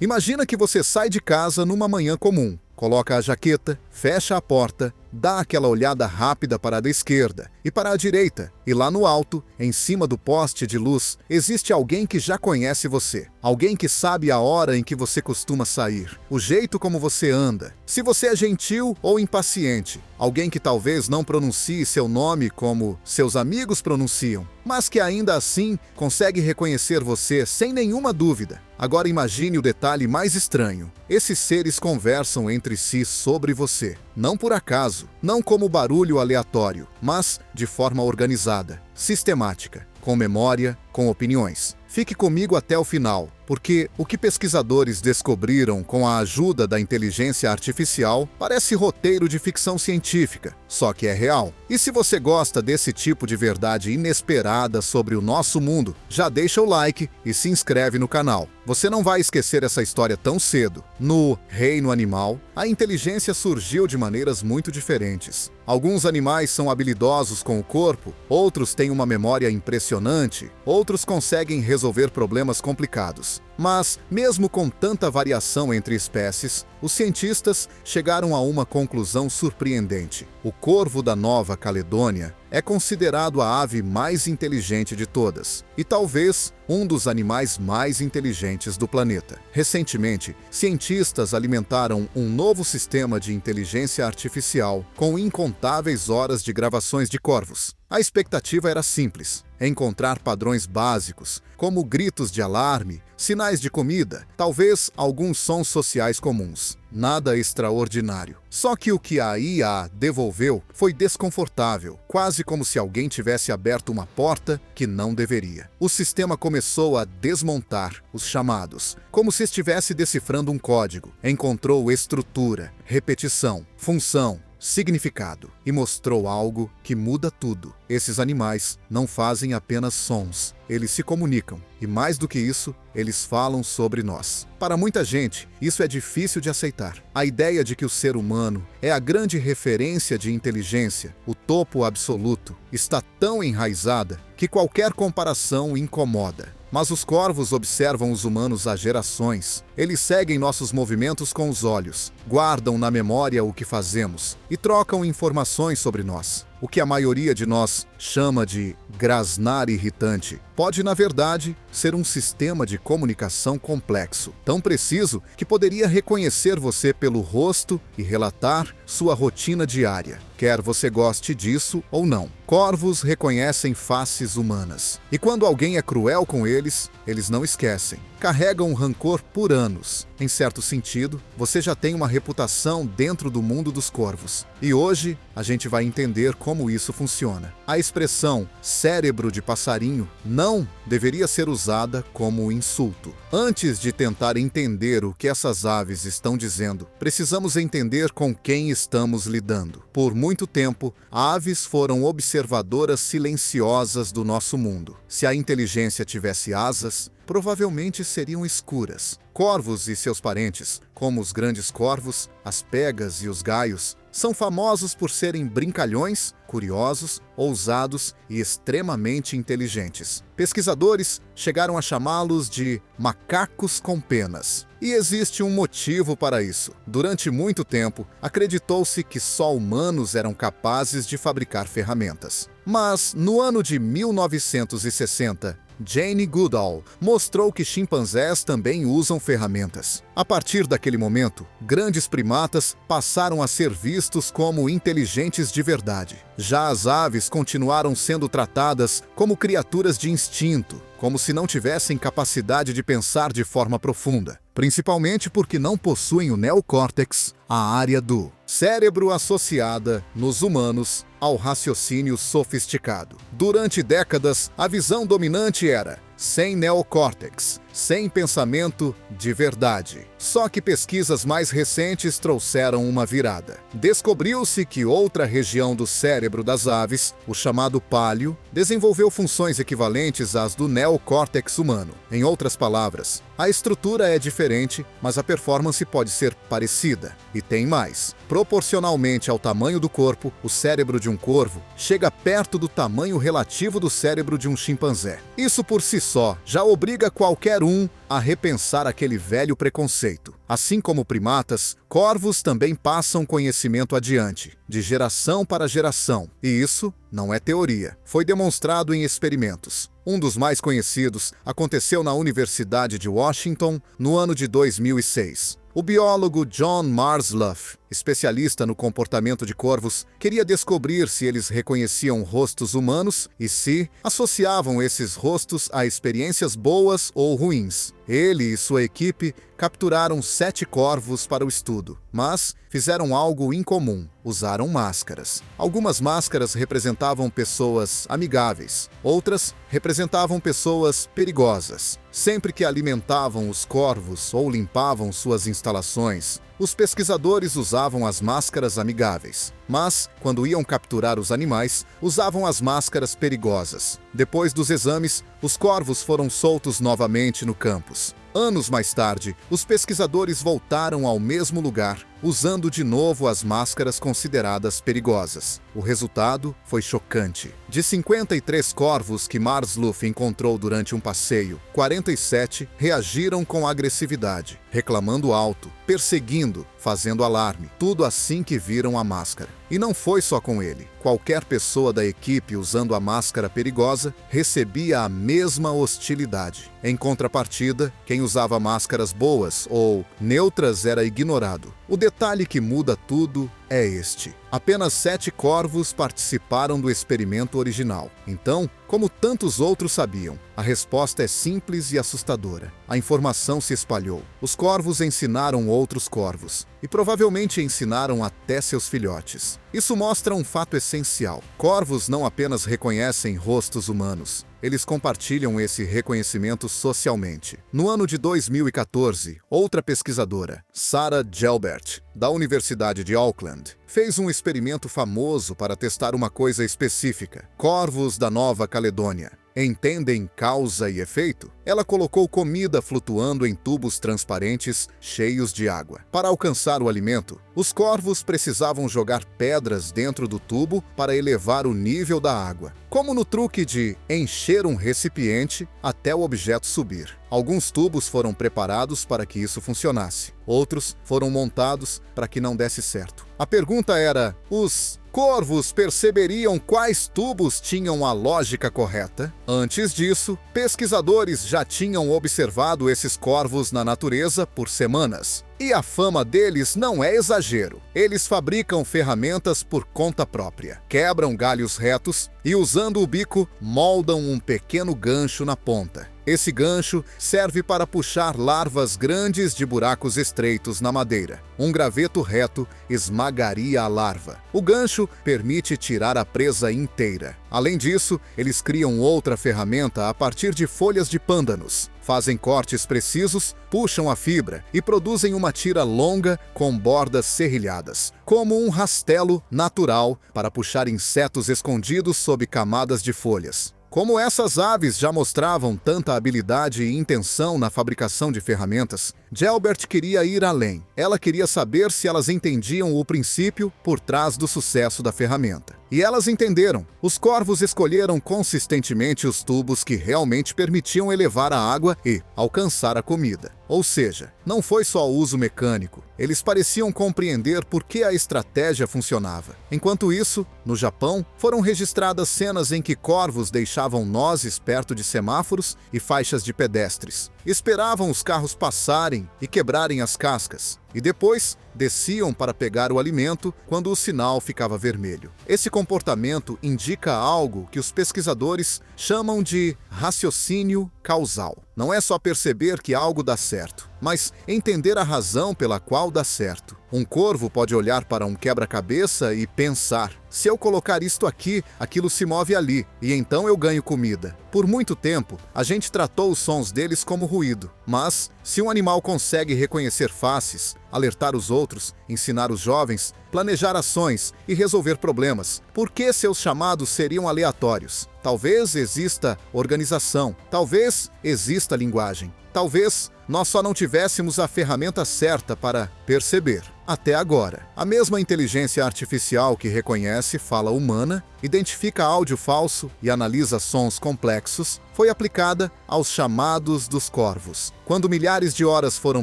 Imagina que você sai de casa numa manhã comum. Coloca a jaqueta, fecha a porta, dá aquela olhada rápida para a esquerda e para a direita, e lá no alto, em cima do poste de luz, existe alguém que já conhece você. Alguém que sabe a hora em que você costuma sair, o jeito como você anda, se você é gentil ou impaciente. Alguém que talvez não pronuncie seu nome como seus amigos pronunciam, mas que ainda assim consegue reconhecer você sem nenhuma dúvida. Agora imagine o detalhe mais estranho. Esses seres conversam entre si sobre você. Não por acaso, não como barulho aleatório, mas de forma organizada, sistemática, com memória, com opiniões. Fique comigo até o final, porque o que pesquisadores descobriram com a ajuda da inteligência artificial parece roteiro de ficção científica, só que é real. E se você gosta desse tipo de verdade inesperada sobre o nosso mundo, já deixa o like e se inscreve no canal. Você não vai esquecer essa história tão cedo. No reino animal, a inteligência surgiu de maneiras muito diferentes. Alguns animais são habilidosos com o corpo, outros têm uma memória impressionante, outros conseguem resolver problemas complicados. Mas, mesmo com tanta variação entre espécies, os cientistas chegaram a uma conclusão surpreendente. O corvo da Nova Caledônia é considerado a ave mais inteligente de todas, e talvez um dos animais mais inteligentes do planeta. Recentemente, cientistas alimentaram um novo sistema de inteligência artificial com incontáveis horas de gravações de corvos. A expectativa era simples: encontrar padrões básicos, como gritos de alarme, sinais de comida, talvez alguns sons sociais comuns. Nada extraordinário. Só que o que a IA devolveu foi desconfortável, quase como se alguém tivesse aberto uma porta que não deveria. O sistema começou a desmontar os chamados, como se estivesse decifrando um código. Encontrou estrutura, repetição, função, significado e mostrou algo que muda tudo. Esses animais não fazem apenas sons, eles se comunicam e, mais do que isso, eles falam sobre nós. Para muita gente, isso é difícil de aceitar. A ideia de que o ser humano é a grande referência de inteligência, o topo absoluto, está tão enraizada que qualquer comparação incomoda. Mas os corvos observam os humanos há gerações. Eles seguem nossos movimentos com os olhos, guardam na memória o que fazemos e trocam informações sobre nós. O que a maioria de nós chama de grasnar irritante pode, na verdade, ser um sistema de comunicação complexo, tão preciso que poderia reconhecer você pelo rosto e relatar sua rotina diária, quer você goste disso ou não. Corvos reconhecem faces humanas, e quando alguém é cruel com eles, eles não esquecem. Carregam rancor por anos. Em certo sentido, você já tem uma reputação dentro do mundo dos corvos. E hoje, a gente vai entender como isso funciona. A expressão cérebro de passarinho não deveria ser usada como insulto. Antes de tentar entender o que essas aves estão dizendo, precisamos entender com quem estamos lidando. Por muito tempo, aves foram observadoras silenciosas do nosso mundo. Se a inteligência tivesse asas, provavelmente seriam escuras. Corvos e seus parentes, como os grandes corvos, as pegas e os gaios, são famosos por serem brincalhões, curiosos, ousados e extremamente inteligentes. Pesquisadores chegaram a chamá-los de macacos com penas. E existe um motivo para isso. Durante muito tempo, acreditou-se que só humanos eram capazes de fabricar ferramentas. Mas, no ano de 1960, Jane Goodall mostrou que chimpanzés também usam ferramentas. A partir daquele momento, grandes primatas passaram a ser vistos como inteligentes de verdade. Já as aves continuaram sendo tratadas como criaturas de instinto, como se não tivessem capacidade de pensar de forma profunda, principalmente porque não possuem o neocórtex, a área do cérebro associada nos humanos ao raciocínio sofisticado. Durante décadas, a visão dominante era sem neocórtex, sem pensamento de verdade. Só que pesquisas mais recentes trouxeram uma virada. Descobriu-se que outra região do cérebro das aves, o chamado páleo, desenvolveu funções equivalentes às do neocórtex humano. Em outras palavras, a estrutura é diferente, mas a performance pode ser parecida. E tem mais. Proporcionalmente ao tamanho do corpo, o cérebro de um corvo chega perto do tamanho relativo do cérebro de um chimpanzé. Isso por si só já obriga qualquer a repensar aquele velho preconceito. Assim como primatas, corvos também passam conhecimento adiante, de geração para geração. E isso não é teoria. Foi demonstrado em experimentos. Um dos mais conhecidos aconteceu na Universidade de Washington no ano de 2006. O biólogo John Marsluff, especialista no comportamento de corvos, queria descobrir se eles reconheciam rostos humanos e se associavam esses rostos a experiências boas ou ruins. Ele e sua equipe capturaram 7 corvos para o estudo, mas fizeram algo incomum: usaram máscaras. Algumas máscaras representavam pessoas amigáveis, outras representavam pessoas perigosas. Sempre que alimentavam os corvos ou limpavam suas instalações, os pesquisadores usavam as máscaras amigáveis, mas, quando iam capturar os animais, usavam as máscaras perigosas. Depois dos exames, os corvos foram soltos novamente no campus. Anos mais tarde, os pesquisadores voltaram ao mesmo lugar, usando de novo as máscaras consideradas perigosas. O resultado foi chocante. De 53 corvos que Marsluff encontrou durante um passeio, 47 reagiram com agressividade, reclamando alto, perseguindo, fazendo alarme, tudo assim que viram a máscara. E não foi só com ele. Qualquer pessoa da equipe usando a máscara perigosa recebia a mesma hostilidade. Em contrapartida, quem usava máscaras boas ou neutras era ignorado. O detalhe que muda tudo é este: apenas 7 corvos participaram do experimento original. Então, como tantos outros sabiam, a resposta é simples e assustadora. A informação se espalhou. Os corvos ensinaram outros corvos, e provavelmente ensinaram até seus filhotes. Isso mostra um fato essencial: corvos não apenas reconhecem rostos humanos, eles compartilham esse reconhecimento socialmente. No ano de 2014, outra pesquisadora, Sarah Gelbert, da Universidade de Auckland, fez um experimento famoso para testar uma coisa específica: corvos da Nova Caledônia. Entendem causa e efeito? Ela colocou comida flutuando em tubos transparentes cheios de água. Para alcançar o alimento, os corvos precisavam jogar pedras dentro do tubo para elevar o nível da água, como no truque de encher um recipiente até o objeto subir. Alguns tubos foram preparados para que isso funcionasse. Outros foram montados para que não desse certo. A pergunta era: os corvos perceberiam quais tubos tinham a lógica correta? Antes disso, pesquisadores já tinham observado esses corvos na natureza por semanas. E a fama deles não é exagero. Eles fabricam ferramentas por conta própria. Quebram galhos retos e, usando o bico, moldam um pequeno gancho na ponta. Esse gancho serve para puxar larvas grandes de buracos estreitos na madeira. Um graveto reto esmagaria a larva. O gancho permite tirar a presa inteira. Além disso, eles criam outra ferramenta a partir de folhas de pândanos. Fazem cortes precisos, puxam a fibra e produzem uma tira longa com bordas serrilhadas, como um rastelo natural para puxar insetos escondidos sob camadas de folhas. Como essas aves já mostravam tanta habilidade e intenção na fabricação de ferramentas, Gelbert queria ir além. Ela queria saber se elas entendiam o princípio por trás do sucesso da ferramenta. E elas entenderam. Os corvos escolheram consistentemente os tubos que realmente permitiam elevar a água e alcançar a comida. Ou seja, não foi só o uso mecânico. Eles pareciam compreender por que a estratégia funcionava. Enquanto isso, no Japão, foram registradas cenas em que corvos deixavam nozes perto de semáforos e faixas de pedestres. Esperavam os carros passarem e quebrarem as cascas, e depois desciam para pegar o alimento quando o sinal ficava vermelho. Esse comportamento indica algo que os pesquisadores chamam de raciocínio causal. Não é só perceber que algo dá certo, mas entender a razão pela qual dá certo. Um corvo pode olhar para um quebra-cabeça e pensar: se eu colocar isto aqui, aquilo se move ali, e então eu ganho comida. Por muito tempo, a gente tratou os sons deles como ruído. Mas, se um animal consegue reconhecer faces, alertar os outros, ensinar os jovens, planejar ações e resolver problemas, por que seus chamados seriam aleatórios? Talvez exista organização, talvez exista linguagem, talvez nós só não tivéssemos a ferramenta certa para perceber. até agora. A mesma inteligência artificial que reconhece fala humana, identifica áudio falso e analisa sons complexos, foi aplicada aos chamados dos corvos. Quando milhares de horas foram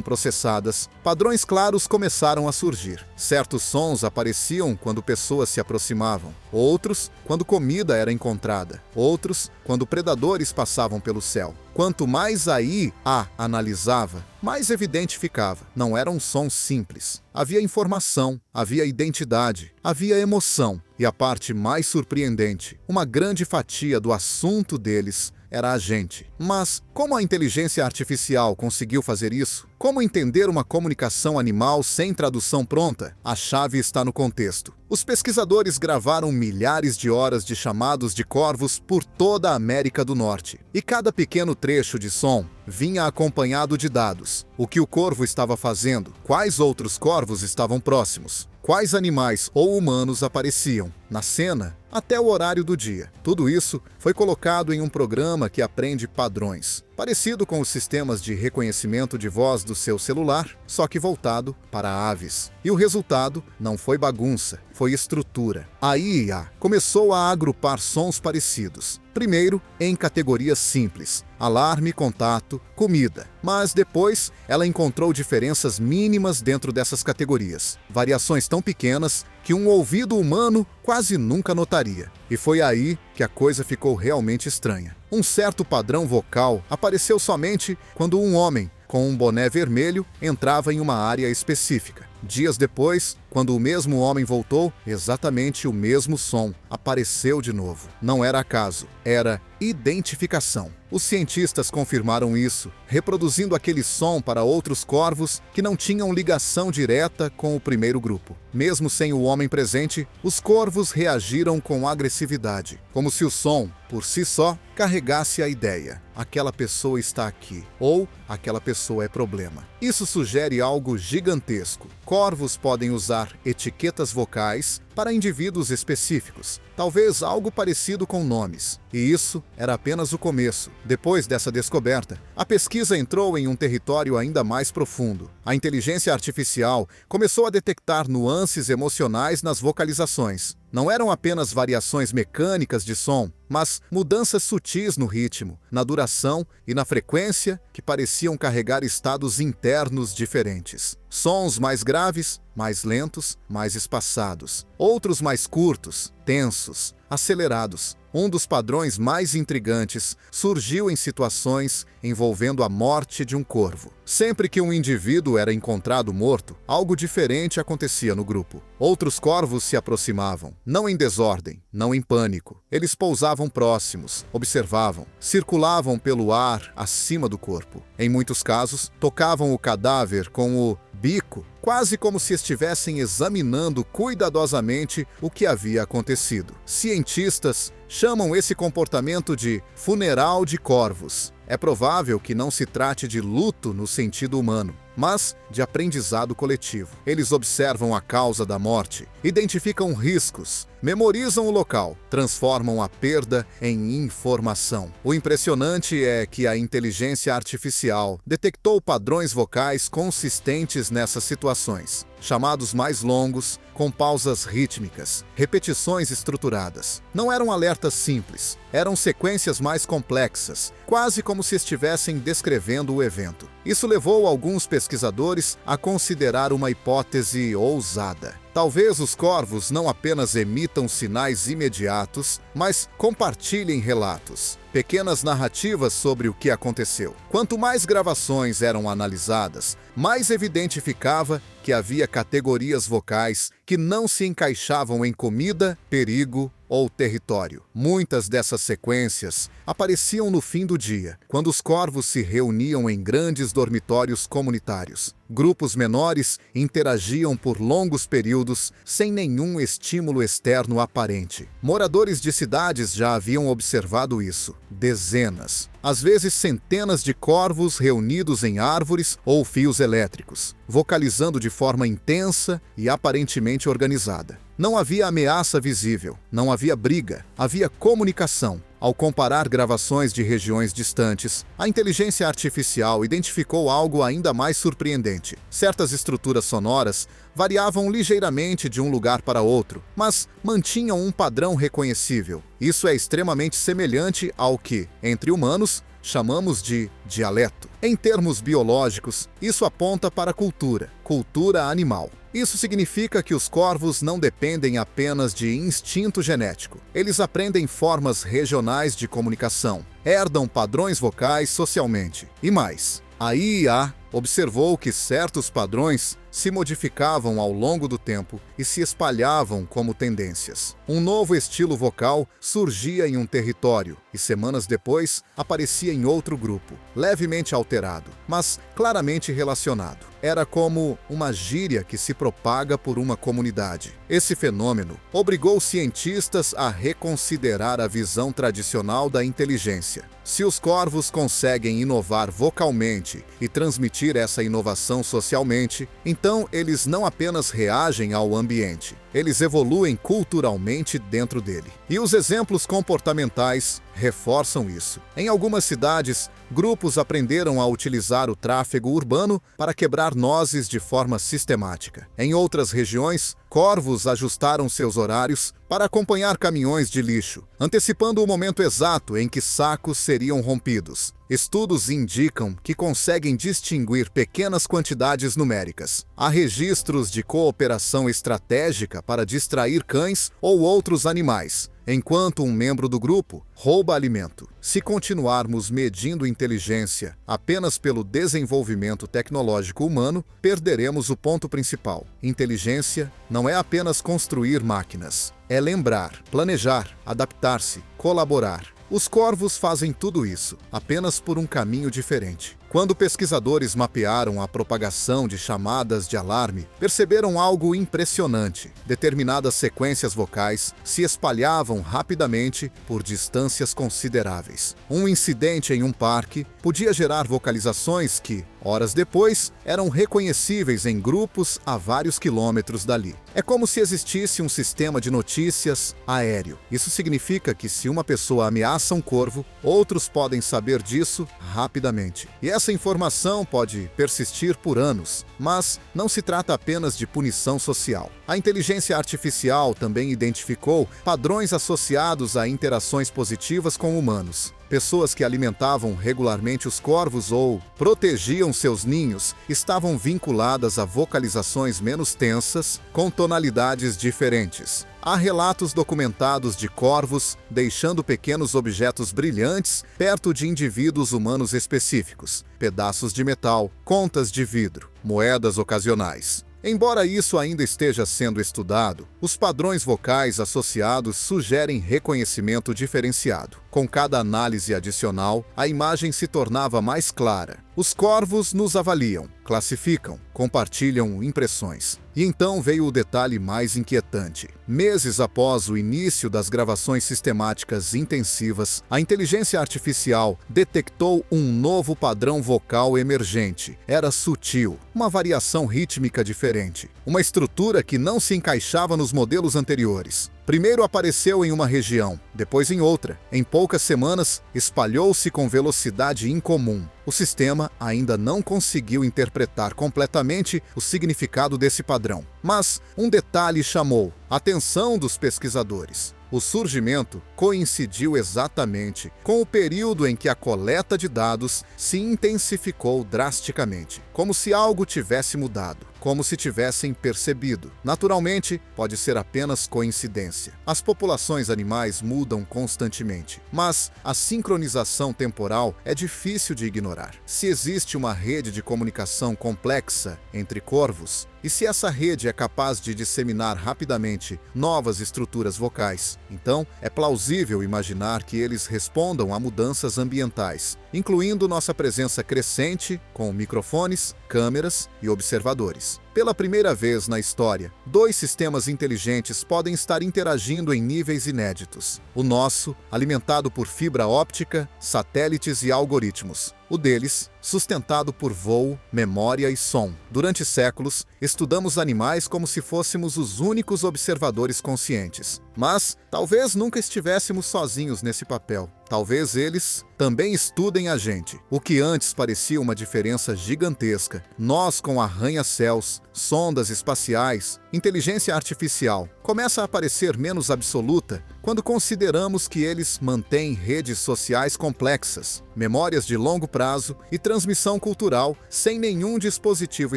processadas, padrões claros começaram a surgir. Certos sons apareciam quando pessoas se aproximavam, outros quando comida era encontrada, outros quando predadores passavam pelo céu. Quanto mais a IA analisava, mais evidente ficava. Não eram sons simples. Havia informação, havia identidade, havia emoção. E a parte mais surpreendente, uma grande fatia do assunto deles era a gente. Mas como a inteligência artificial conseguiu fazer isso? Como entender uma comunicação animal sem tradução pronta? A chave está no contexto. Os pesquisadores gravaram milhares de horas de chamados de corvos por toda a América do Norte. E cada pequeno trecho de som vinha acompanhado de dados. O que o corvo estava fazendo? Quais outros corvos estavam próximos? Quais animais ou humanos apareciam na cena até o horário do dia? Tudo isso foi colocado em um programa que aprende padrões, parecido com os sistemas de reconhecimento de voz do seu celular, só que voltado para aves. E o resultado não foi bagunça, foi estrutura. A IA começou a agrupar sons parecidos. Primeiro, em categorias simples: alarme, contato, comida. Mas depois, ela encontrou diferenças mínimas dentro dessas categorias. Variações tão pequenas que um ouvido humano quase nunca notaria. E foi aí que a coisa ficou realmente estranha. Um certo padrão vocal apareceu somente quando um homem com um boné vermelho entrava em uma área específica. Dias depois, quando o mesmo homem voltou, exatamente o mesmo som apareceu de novo. Não era acaso, era identificação. Os cientistas confirmaram isso, reproduzindo aquele som para outros corvos que não tinham ligação direta com o primeiro grupo. Mesmo sem o homem presente, os corvos reagiram com agressividade, como se o som, por si só, carregasse a ideia: aquela pessoa está aqui, ou aquela pessoa é problema. Isso sugere algo gigantesco. Corvos podem usar etiquetas vocais para indivíduos específicos, talvez algo parecido com nomes. E isso era apenas o começo. Depois dessa descoberta, a pesquisa entrou em um território ainda mais profundo. A inteligência artificial começou a detectar nuances emocionais nas vocalizações. Não eram apenas variações mecânicas de som, mas mudanças sutis no ritmo, na duração e na frequência que pareciam carregar estados internos diferentes. Sons mais graves, mais lentos, mais espaçados. Outros mais curtos, tensos, acelerados. Um dos padrões mais intrigantes surgiu em situações envolvendo a morte de um corvo. Sempre que um indivíduo era encontrado morto, algo diferente acontecia no grupo. Outros corvos se aproximavam, não em desordem, não em pânico. Eles pousavam próximos, observavam, circulavam pelo ar acima do corpo. Em muitos casos, tocavam o cadáver com o bico, quase como se estivessem examinando cuidadosamente o que havia acontecido. Cientistas chamam esse comportamento de funeral de corvos. É provável que não se trate de luto no sentido humano, mas de aprendizado coletivo. Eles observam a causa da morte, identificam riscos, memorizam o local, transformam a perda em informação. O impressionante é que a inteligência artificial detectou padrões vocais consistentes nessas situações. Chamados mais longos, com pausas rítmicas, repetições estruturadas. Não eram alertas simples, eram sequências mais complexas, quase como se estivessem descrevendo o evento. Isso levou alguns pesquisadores a considerar uma hipótese ousada. Talvez os corvos não apenas emitam sinais imediatos, mas compartilhem relatos, pequenas narrativas sobre o que aconteceu. Quanto mais gravações eram analisadas, mais evidente ficava que havia categorias vocais que não se encaixavam em comida, perigo ou território. Muitas dessas sequências apareciam no fim do dia, quando os corvos se reuniam em grandes dormitórios comunitários. Grupos menores interagiam por longos períodos sem nenhum estímulo externo aparente. Moradores de cidades já haviam observado isso. Dezenas, às vezes centenas de corvos reunidos em árvores ou fios elétricos, vocalizando de forma intensa e aparentemente organizada. Não havia ameaça visível, não havia briga, havia comunicação. Ao comparar gravações de regiões distantes, a inteligência artificial identificou algo ainda mais surpreendente. Certas estruturas sonoras variavam ligeiramente de um lugar para outro, mas mantinham um padrão reconhecível. Isso é extremamente semelhante ao que, entre humanos, chamamos de dialeto. Em termos biológicos, isso aponta para a cultura animal. Isso significa que os corvos não dependem apenas de instinto genético. Eles aprendem formas regionais de comunicação, herdam padrões vocais socialmente. E mais, a IA observou que certos padrões se modificavam ao longo do tempo e se espalhavam como tendências. Um novo estilo vocal surgia em um território e, semanas depois, aparecia em outro grupo, levemente alterado, mas claramente relacionado. Era como uma gíria que se propaga por uma comunidade. Esse fenômeno obrigou cientistas a reconsiderar a visão tradicional da inteligência. Se os corvos conseguem inovar vocalmente e transmitir essa inovação socialmente, então eles não apenas reagem ao ambiente, eles evoluem culturalmente dentro dele. E os exemplos comportamentais reforçam isso. Em algumas cidades, grupos aprenderam a utilizar o tráfego urbano para quebrar nozes de forma sistemática. Em outras regiões, corvos ajustaram seus horários para acompanhar caminhões de lixo, antecipando o momento exato em que sacos seriam rompidos. Estudos indicam que conseguem distinguir pequenas quantidades numéricas. Há registros de cooperação estratégica para distrair cães ou outros animais, enquanto um membro do grupo rouba alimento. Se continuarmos medindo inteligência apenas pelo desenvolvimento tecnológico humano, perderemos o ponto principal. Inteligência não é apenas construir máquinas, é lembrar, planejar, adaptar-se, colaborar. Os corvos fazem tudo isso, apenas por um caminho diferente. Quando pesquisadores mapearam a propagação de chamadas de alarme, perceberam algo impressionante. Determinadas sequências vocais se espalhavam rapidamente por distâncias consideráveis. Um incidente em um parque podia gerar vocalizações que, horas depois, eram reconhecíveis em grupos a vários quilômetros dali. É como se existisse um sistema de notícias aéreo. Isso significa que se uma pessoa ameaça um corvo, outros podem saber disso rapidamente. E essa informação pode persistir por anos, mas não se trata apenas de punição social. A inteligência artificial também identificou padrões associados a interações positivas com humanos. Pessoas que alimentavam regularmente os corvos ou protegiam seus ninhos estavam vinculadas a vocalizações menos tensas, com tonalidades diferentes. Há relatos documentados de corvos deixando pequenos objetos brilhantes perto de indivíduos humanos específicos, pedaços de metal, contas de vidro, moedas ocasionais. Embora isso ainda esteja sendo estudado, os padrões vocais associados sugerem reconhecimento diferenciado. Com cada análise adicional, a imagem se tornava mais clara. Os corvos nos avaliam, classificam, compartilham impressões. E então veio o detalhe mais inquietante. Meses após o início das gravações sistemáticas intensivas, a inteligência artificial detectou um novo padrão vocal emergente. Era sutil, uma variação rítmica diferente, uma estrutura que não se encaixava nos modelos anteriores. Primeiro apareceu em uma região, depois em outra. Em poucas semanas, espalhou-se com velocidade incomum. O sistema ainda não conseguiu interpretar completamente o significado desse padrão. Mas um detalhe chamou a atenção dos pesquisadores. O surgimento coincidiu exatamente com o período em que a coleta de dados se intensificou drasticamente, como se algo tivesse mudado, como se tivessem percebido. Naturalmente, pode ser apenas coincidência. As populações animais mudam constantemente, mas a sincronização temporal é difícil de ignorar. Se existe uma rede de comunicação complexa entre corvos, e se essa rede é capaz de disseminar rapidamente novas estruturas vocais, então é plausível imaginar que eles respondam a mudanças ambientais, incluindo nossa presença crescente com microfones, câmeras e observadores. Pela primeira vez na história, dois sistemas inteligentes podem estar interagindo em níveis inéditos. O nosso, alimentado por fibra óptica, satélites e algoritmos. O deles, sustentado por voo, memória e som. Durante séculos, estudamos animais como se fôssemos os únicos observadores conscientes. Mas talvez nunca estivéssemos sozinhos nesse papel. Talvez eles também estudem a gente. O que antes parecia uma diferença gigantesca, nós com arranha-céus, sondas espaciais, inteligência artificial, começa a parecer menos absoluta quando consideramos que eles mantêm redes sociais complexas, memórias de longo prazo e transmissão cultural sem nenhum dispositivo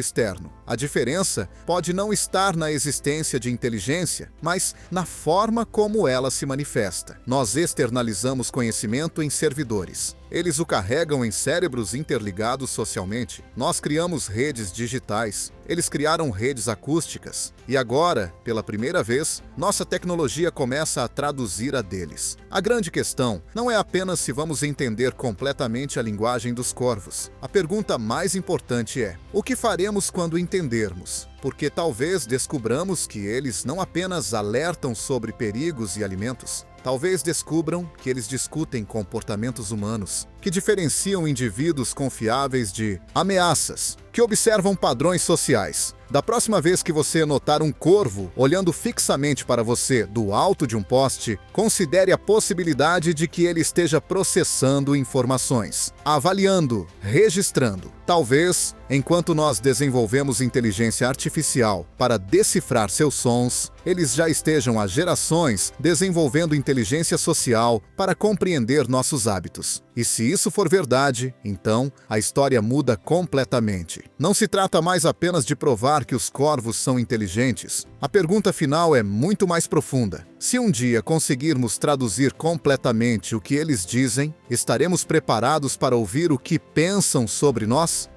externo. A diferença pode não estar na existência de inteligência, mas na forma como ela se manifesta. Nós externalizamos conhecimento em servidores. Eles o carregam em cérebros interligados socialmente. Nós criamos redes digitais. Eles criaram redes acústicas. E agora, pela primeira vez, nossa tecnologia começa a traduzir a deles. A grande questão não é apenas se vamos entender completamente a linguagem dos corvos. A pergunta mais importante é: o que faremos quando entendermos? Porque talvez descubramos que eles não apenas alertam sobre perigos e alimentos, talvez descubram que eles discutem comportamentos humanos, que diferenciam indivíduos confiáveis de ameaças, que observam padrões sociais. Da próxima vez que você notar um corvo olhando fixamente para você do alto de um poste, considere a possibilidade de que ele esteja processando informações, avaliando, registrando. Talvez, enquanto nós desenvolvemos inteligência artificial para decifrar seus sons, eles já estejam há gerações desenvolvendo inteligência social para compreender nossos hábitos. E se isso for verdade, então a história muda completamente. Não se trata mais apenas de provar que os corvos são inteligentes. A pergunta final é muito mais profunda. Se um dia conseguirmos traduzir completamente o que eles dizem, estaremos preparados para ouvir o que pensam sobre nós?